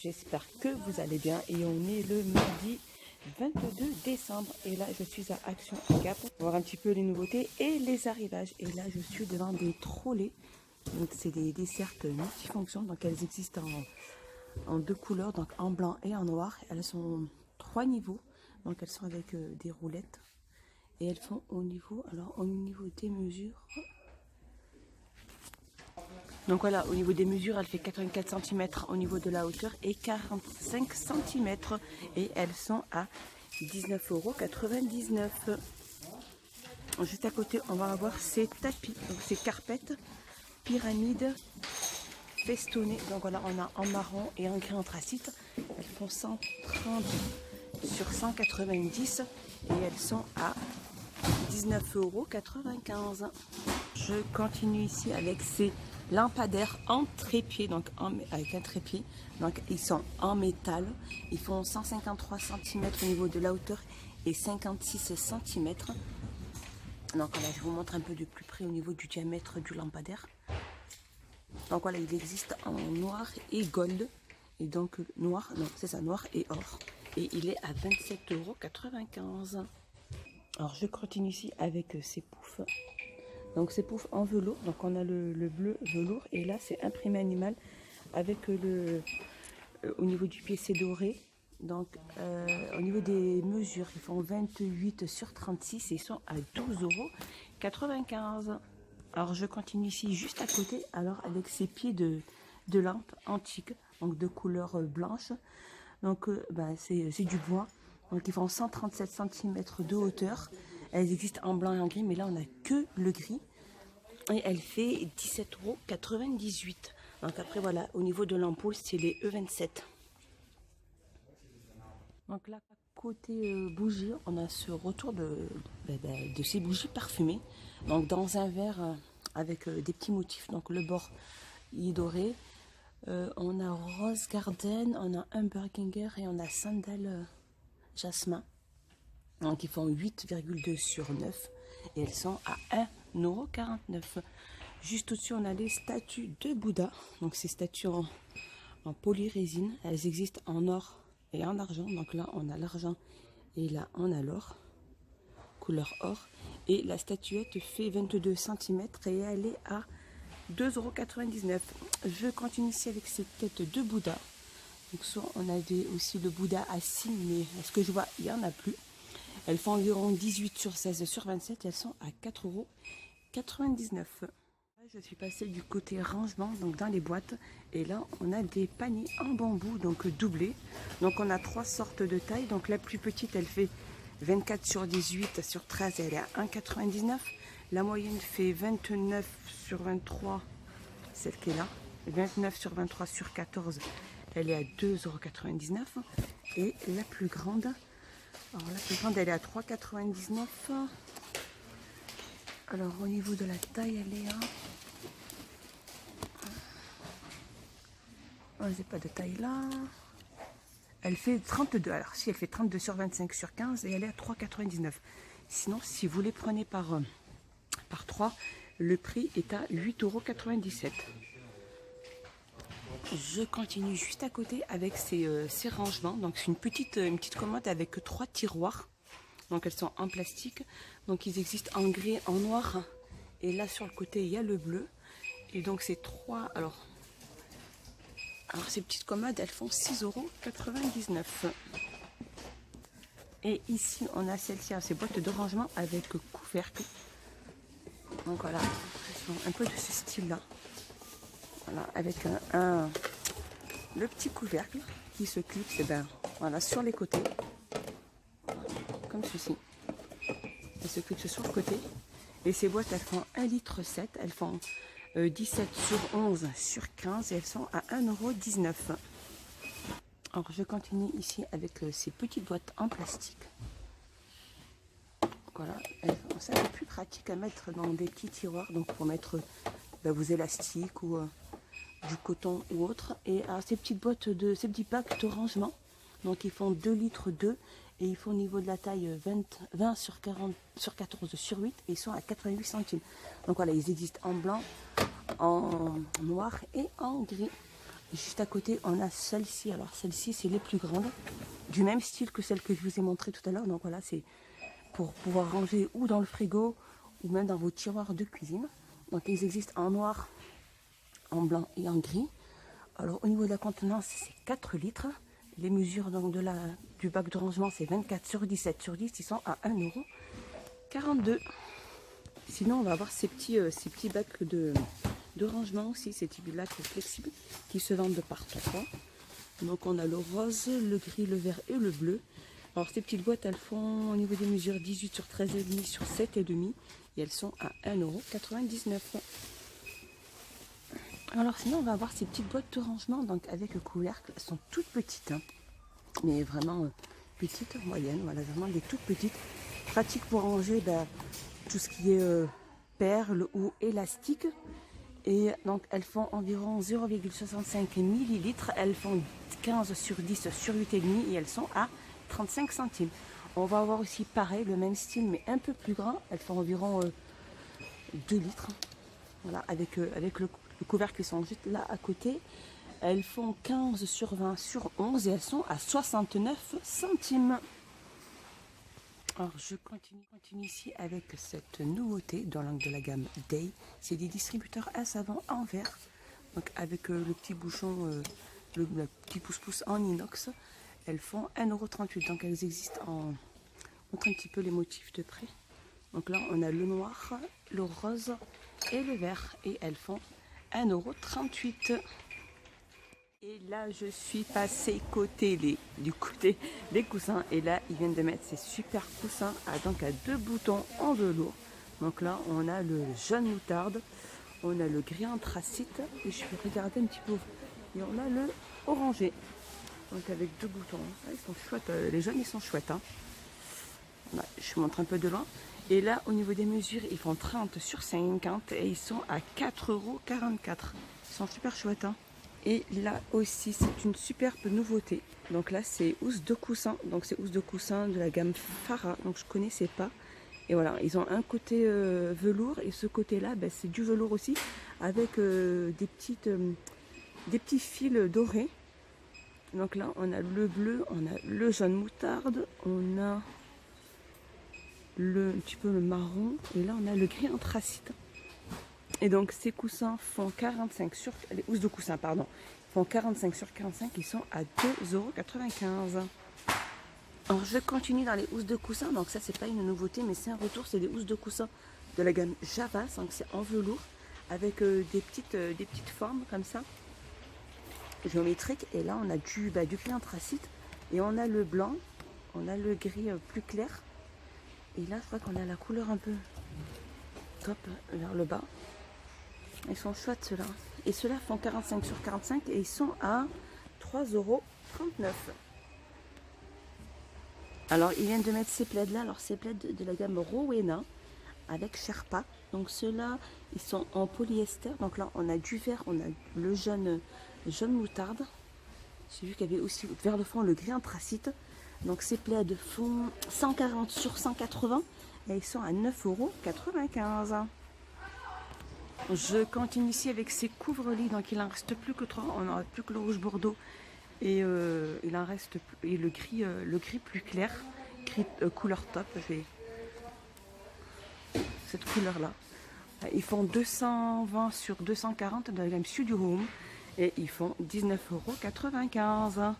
j'espère que vous allez bien et on est le mardi 22 décembre et là je suis à Action Gap pour voir un petit peu les nouveautés et les arrivages. Et là je suis devant des trolley, donc c'est des dessertes multifonctions, donc elles existent en deux couleurs, donc en blanc et en noir. Elles sont 3 niveaux, donc elles sont avec des roulettes et elles font au niveau des mesures. Donc voilà, au niveau des mesures, elle fait 84 cm au niveau de la hauteur et 45 cm. Et elles sont à 19,99 €. Juste à côté, on va avoir ces tapis, donc ces carpettes, pyramides, festonnés. Donc voilà, on a en marron et en gris anthracite. Elles font 130 sur 190 et elles sont à 19,95 €. Je continue ici avec ces lampadaires en trépied, donc avec un trépied, donc ils sont en métal, ils font 153 cm au niveau de la hauteur et 56 cm. Donc voilà, je vous montre un peu de plus près au niveau du diamètre du lampadaire. Donc voilà, il existe en noir et gold, et donc noir, non c'est ça, noir et or, et il est à 27,95 €. Alors je continue ici avec ces poufs. Donc c'est poufs en velours, donc on a le bleu velours et là c'est imprimé animal avec au niveau du pied c'est doré. Donc au niveau des mesures ils font 28 sur 36 et ils sont à 12,95 €. Alors je continue ici juste à côté, alors avec ces pieds de lampe antique, donc de couleur blanche. Donc c'est du bois, donc ils font 137 cm de hauteur. Elles existent en blanc et en gris, mais là on n'a que le gris. Et elle fait 17,98 €. Donc après voilà, au niveau de l'ampoule, c'est les E27. Donc là, côté bougies, on a ce retour de ces bougies parfumées. Donc dans un verre avec des petits motifs. Donc le bord est doré. On a Rose Garden, on a Humberginger et on a Sandal Jasmin. Donc ils font 8,2 sur 9 et elles sont à 1,49 €. Juste au-dessus, on a les statues de Bouddha. Donc ces statues en polyrésine, elles existent en or et en argent. Donc là, on a l'argent et là, on a l'or, couleur or. Et la statuette fait 22 cm et elle est à 2,99 €. Je continue ici avec ces têtes de Bouddha. Donc soit on a aussi le Bouddha assis, mais à ce que je vois, il n'y en a plus. Elles font environ 18 sur 16 sur 27 et elles sont à 4,99 €. Je suis passée du côté rangement, donc dans les boîtes, et là on a des paniers en bambou, donc doublés. Donc on a 3 sortes de tailles. Donc la plus petite elle fait 24 sur 18 sur 13, elle est à 1,99 €. La moyenne fait 29 sur 23, celle qui est là, 29 sur 23 sur 14, elle est à 2,99 €. Et la plus grande, alors la plus grande elle est à 3,99 €. Alors au niveau de la taille elle est à... j'ai pas de taille là. Elle fait 32. Alors si elle fait 32 sur 25 sur 15 et elle est à 3,99 €. Sinon si vous les prenez par 3, le prix est à 8,97 €. Je continue juste à côté avec ces rangements. Donc c'est une petite commode avec 3 tiroirs. Donc elles sont en plastique. Donc ils existent en gris, en noir. Et là sur le côté il y a le bleu. Et donc c'est 3. Alors ces petites commodes elles font 6,99 €. Et ici on a celle-ci, ces boîtes de rangement avec couvercle. Donc voilà, elles sont un peu de ce style là. Voilà, avec le petit couvercle qui se clipse voilà, sur les côtés, comme ceci. Elle se clipse sur le côté. Et ces boîtes elles font 1,7 litre, elles font 17 sur 11 sur 15 et elles sont à 1,19 €. Alors je continue ici avec ces petites boîtes en plastique. Voilà, ça c'est plus pratique à mettre dans des petits tiroirs, donc pour mettre vos élastiques ou du coton ou autre. Et alors, ces petites boîtes ces petits packs de rangement, donc ils font 2,2 litres et ils font au niveau de la taille 20 sur 40 sur 14 sur 8 et ils sont à 88 centimes. Donc voilà, ils existent en blanc, en noir et en gris. Juste à côté, on a celle-ci. Alors celle-ci, c'est les plus grandes, du même style que celle que je vous ai montrée tout à l'heure. Donc voilà, c'est pour pouvoir ranger ou dans le frigo ou même dans vos tiroirs de cuisine. Donc ils existent en noir, en blanc et en gris. Alors au niveau de la contenance, c'est 4 litres. Les mesures donc du bac de rangement, c'est 24 sur 17 sur 10. Ils sont à 1,42 €. Sinon, on va avoir ces petits bacs de rangement aussi, ces petits bacs flexibles qui se vendent de par 3. Donc on a le rose, le gris, le vert et le bleu. Alors ces petites boîtes, elles font au niveau des mesures 18 sur 13,5 sur 7,5 et elles sont à 1,99 €. Alors sinon, on va avoir ces petites boîtes de rangement donc avec le couvercle. Elles sont toutes petites, hein, mais vraiment petites, moyennes, voilà, vraiment des toutes petites. Pratiques pour ranger tout ce qui est perles ou élastique. Et donc elles font environ 0,65 millilitres. Elles font 15 sur 10 sur 8,5 et elles sont à 35 centimes. On va avoir aussi pareil, le même style mais un peu plus grand. Elles font environ 2 litres. Voilà, avec le couvercle qui sont juste là à côté. Elles font 15 sur 20 sur 11 et elles sont à 69 centimes. Alors je continue ici avec cette nouveauté dans l'angle de la gamme Day. C'est des distributeurs à savon en verre. Donc avec le petit bouchon, le petit pouce-pouce en inox. Elles font 1,38 €. Donc elles existent en... On montre un petit peu les motifs de près. Donc là on a le noir, le rose et le vert. Et elles font 1,38 €. Et là, je suis passée du côté des coussins. Et là, ils viennent de mettre ces super coussins à 2 boutons en velours. Donc là, on a le jaune moutarde, on a le gris anthracite. Et je vais regarder un petit peu. Et on a le orangé. Donc avec 2 boutons. Ah, ils sont chouettes. Les jaunes, ils sont chouettes. Hein. Là, je vous montre un peu de loin. Et là, au niveau des mesures, ils font 30 sur 50. Et ils sont à 4,44 €. Ils sont super chouettes. Hein. Et là aussi, c'est une superbe nouveauté. Donc là, c'est housse de coussin. Donc c'est housse de coussin de la gamme Farah. Donc je connaissais pas. Et voilà, ils ont un côté velours et ce côté-là, c'est du velours aussi avec des petits fils dorés. Donc là, on a le bleu, on a le jaune moutarde, on a un petit peu le marron et là, on a le gris anthracite. Et donc ces coussins font 45 sur... Les housses de coussins, pardon. Font 45 sur 45. Ils sont à 2,95 €. Alors je continue dans les housses de coussins. Donc ça, c'est pas une nouveauté, mais c'est un retour. C'est des housses de coussins de la gamme Java. Donc c'est en velours. Avec des petites formes comme ça. Géométriques. Et là, on a du gris anthracite. Et on a le blanc. On a le gris plus clair. Et là, je crois qu'on a la couleur un peu top vers le bas. Ils sont chouettes ceux-là. Et ceux-là font 45 sur 45 et ils sont à 3,39 €. Alors ils viennent de mettre ces plaids-là. Alors ces plaids de la gamme Rowena avec Sherpa. Donc ceux-là, ils sont en polyester. Donc là, on a du vert, on a le jaune moutarde. J'ai vu qu'il y avait aussi vers le fond le gris anthracite. Donc ces plaids font 140 sur 180 et ils sont à 9,95 €. Je continue ici avec ces couvre-lits, donc il en reste plus que 3, on n'aura plus que le rouge bordeaux et il en reste et le gris plus clair, couleur top, cette couleur là. Ils font 220 sur 240 de la gamme Studio Home et ils font 19,95 €.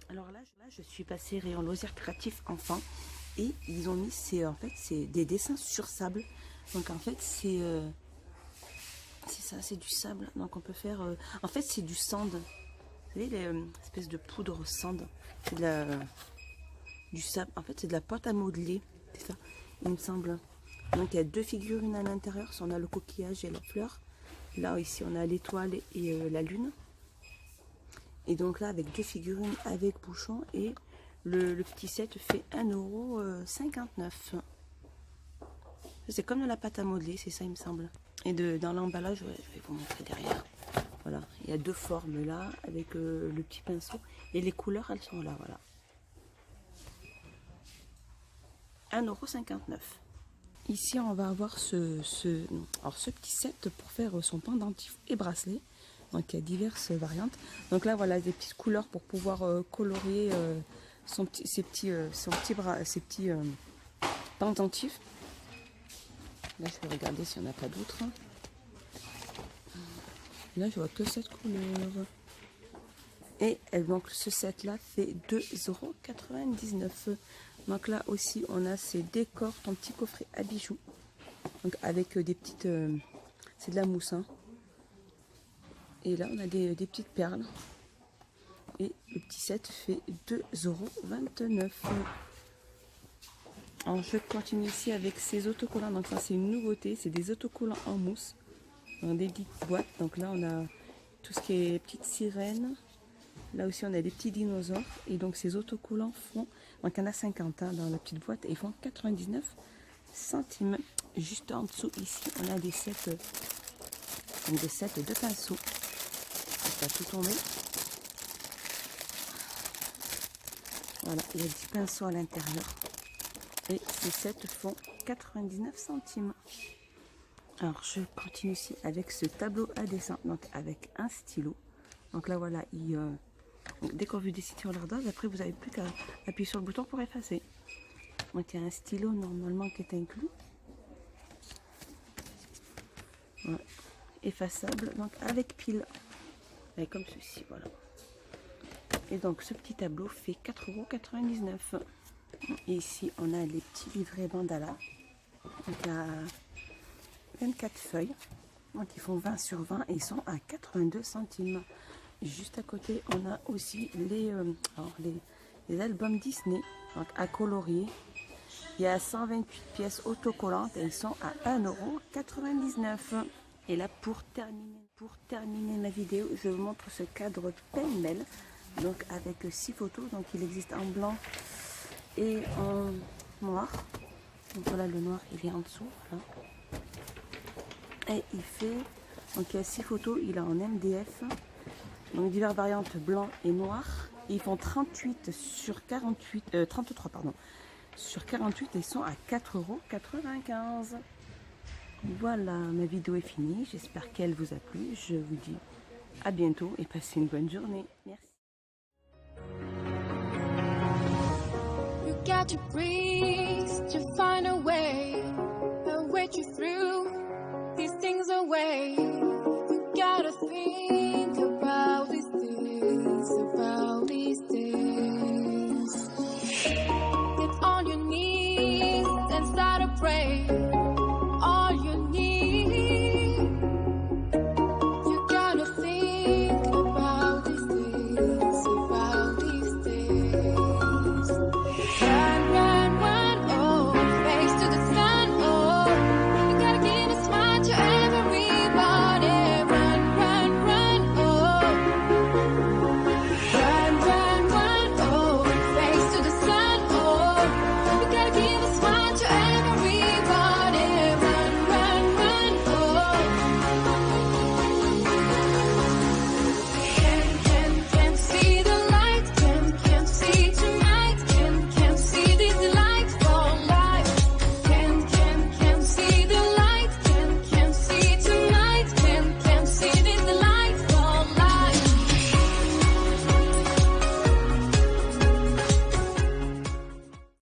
Alors là, je suis passée rayon loisirs créatifs enfants et ils ont mis c'est des dessins sur sable. Donc en fait c'est ça, c'est du sable. Donc on peut faire... en fait, c'est du sand. Vous savez, les espèces de poudre sand. C'est du sable. En fait, c'est de la pâte à modeler. C'est ça, il me semble. Donc il y a 2 figurines à l'intérieur. On a le coquillage et la fleur. Là, ici, on a l'étoile et la lune. Et donc là, avec 2 figurines avec bouchon. Et le petit set fait 1,59 €. C'est comme de la pâte à modeler, c'est ça, il me semble. Et dans l'emballage, ouais, je vais vous montrer derrière. Voilà, il y a 2 formes là, avec le petit pinceau. Et les couleurs, elles sont là, voilà. 1,59 €. Ici, on va avoir ce petit set pour faire son pendentif et bracelet. Donc il y a diverses variantes. Donc là voilà des petites couleurs pour pouvoir colorier ses petits pendentifs. Là je vais regarder s'il n'y en a pas d'autres. Là je vois que cette couleur. Et donc ce set là fait 2,99 €. Donc là aussi on a ces décors, ton petit coffret à bijoux. Donc avec des petites... c'est de la mousse. Hein. Et là on a des petites perles. Et le petit set fait 2,29 €. Alors je continue ici avec ces autocollants. Donc ça c'est une nouveauté. C'est des autocollants en mousse. Dans des petites boîtes. Donc là on a tout ce qui est petites sirènes. Là aussi, on a des petits dinosaures. Et donc, ces autocollants font... Donc, il y en a 50 hein, dans la petite boîte. Et ils font 99 centimes. Juste en dessous, ici, on a des sets de pinceaux. Ça va tout tomber. Voilà, il y a 10 pinceaux à l'intérieur. Et ces sets font 99 centimes. Alors, je continue ici avec ce tableau à dessin. Donc, avec un stylo. Donc là, voilà, dès qu'on veut dessiner sur l'ardoise, après vous n'avez plus qu'à appuyer sur le bouton pour effacer. Donc il y a un stylo normalement qui est inclus. Voilà. Effaçable, donc avec pile. Et comme ceci, voilà. Et donc ce petit tableau fait 4,99 €. Et ici on a les petits livrets mandala. Donc il y a 24 feuilles. Donc ils font 20 sur 20 et ils sont à 82 centimes. Juste à côté, on a aussi les albums Disney donc à colorier. Il y a 128 pièces autocollantes et ils sont à 1,99 €. Et là, pour terminer ma vidéo, je vous montre ce cadre pêle-mêle. Donc avec 6 photos. Donc il existe en blanc et en noir. Donc voilà, le noir il est en dessous. Voilà. Et il fait, donc il y a 6 photos, il est en MDF. Donc diverses variantes blanc et noir. Et ils font 38 sur 48, 33 pardon, sur 48 et ils sont à 4,95 €. Voilà, ma vidéo est finie. J'espère qu'elle vous a plu. Je vous dis à bientôt et passez une bonne journée. Merci. You got to breathe to find a way, you through these things away.